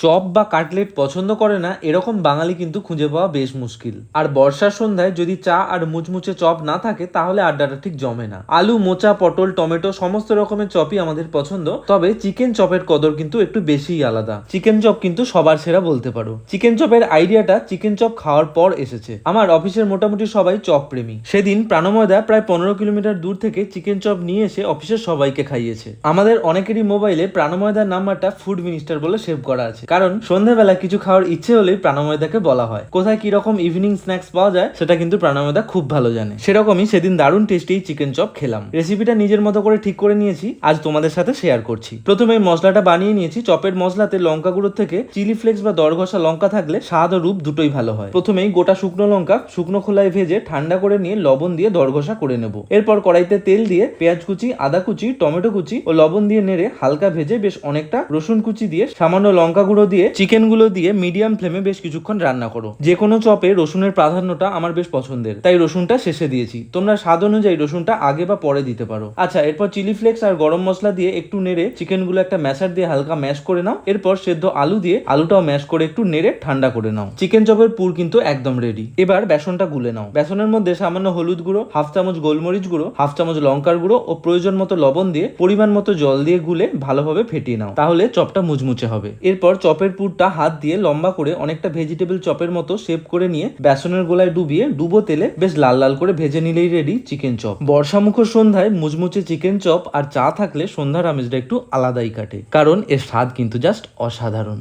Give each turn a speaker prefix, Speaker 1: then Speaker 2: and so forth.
Speaker 1: Chop বা cutlet পছন্দ করে না এরকম বাঙালি কিন্তু খুঁজে পাওয়া বেশ মুশকিল। আর বর্ষার সন্ধ্যায় যদি চা আর মুচমুচে চপ না থাকে তাহলে আড্ডাটা ঠিক জমে না। আলু, মোচা, পটল, টমেটো সমস্ত রকমের চপই আমাদের পছন্দ, তবে চিকেন চপের কদর কিন্তু একটু বেশিই আলাদা। চিকেন চপ কিন্তু সবার সেরা বলতে পারো। চিকেন চপের আইডিয়াটা চিকেন চপ খাওয়ার পর এসেছে। আমার অফিসের মোটামুটি সবাই চপ প্রেমী। সেদিন প্রাণময়দা প্রায় 15 কিলোমিটার দূর থেকে চিকেন চপ নিয়ে এসে অফিসের সবাইকে খাইয়েছে। আমাদের অনেকেরই মোবাইলে প্রাণময়দার নাম্বারটা ফুড মিনিস্টার বলে সেভ করা আছে, কারণ সন্ধ্যাবেলা কিছু খাওয়ার ইচ্ছে হলেই প্রাণময়দাকে বলা হয়। কোথায় কি রকম ইভিনিং স্ন্যাক্স পাওয়া যায় সেটা কিন্তু প্রাণময়দা খুব ভালো জানে। সেরকমই সেদিন দারুণ টেস্টি চিকেন চপ খেলাম। রেসিপিটা নিজের মতো করে ঠিক করে নিয়েছি, আজ তোমাদের সাথে শেয়ার করছি। প্রথমে মশলাটা বানিয়ে নিয়েছি। চপের মশলাতে লঙ্কা গুঁড়ো থেকে চিলি ফ্লেক্স বা দরঘষা লঙ্কা থাকলে স্বাদ ও রূপ দুটোই ভালো হয়। প্রথমেই গোটা শুকনো লঙ্কা শুকনো খোলায় ভেজে ঠান্ডা করে নিয়ে লবণ দিয়ে দরঘষা করে নেব। এরপর কড়াইতে তেল দিয়ে পেঁয়াজ কুচি, আদা কুচি, টমেটো কুচি ও লবণ দিয়ে নেড়ে হালকা ভেজে বেশ অনেকটা রসুন কুচি দিয়ে সামান্য লঙ্কা গুঁড়ো দিয়ে চিকেন গুলো দিয়ে মিডিয়াম ফ্লেমে বেশ কিছুক্ষণ রান্না করো। যে কোনো চপে রসুনের প্রাধান্যটা আমার বেশ পছন্দের, তাই রসুনটা শেষে দিয়েছি। তোমরা স্বাদ অনুযায়ী রসুনটা আগে বা পরে দিতে পারো। আচ্ছা, এরপর চিলি ফ্লেক্স আর গরম মশলা দিয়ে একটু নেড়ে চিকেন গুলো একটা ম্যাশার দিয়ে হালকা ম্যাশ করে নাও। এরপর সেদ্ধ আলু দিয়ে আলুটাও ম্যাশ করে একটু নেড়ে ঠান্ডা করে নাও। চিকেন চপের পুর কিন্তু একদম রেডি। এবার বেসনটা গুলে নাও। বেসনের মধ্যে সামান্য হলুদ গুঁড়ো, হাফ চামচ গোলমরিচ গুঁড়ো, হাফ চামচ লঙ্কার গুঁড়ো ও প্রয়োজন মতো লবণ দিয়ে পরিমাণ মতো জল দিয়ে গুলে ভালোভাবে ফেটিয়ে নাও, তাহলে চপটা মুচমুচে হবে। এরপর চপের পুরটা হাত দিয়ে লম্বা করে অনেকটা ভেজিটেবল চপের মতো শেপ করে নিয়ে বেসনের গোলায় ডুবিয়ে ডুবো তেলে বেশ লাল লাল করে ভেজে নিলেই রেডি চিকেন চপ। বর্ষামুখর সন্ধ্যায় মুচমুচে চিকেন চপ আর চা থাকলে সন্ধ্যার আমেজটা একটু আলাদাই কাটে, কারণ এর স্বাদ কিন্তু জাস্ট অসাধারণ।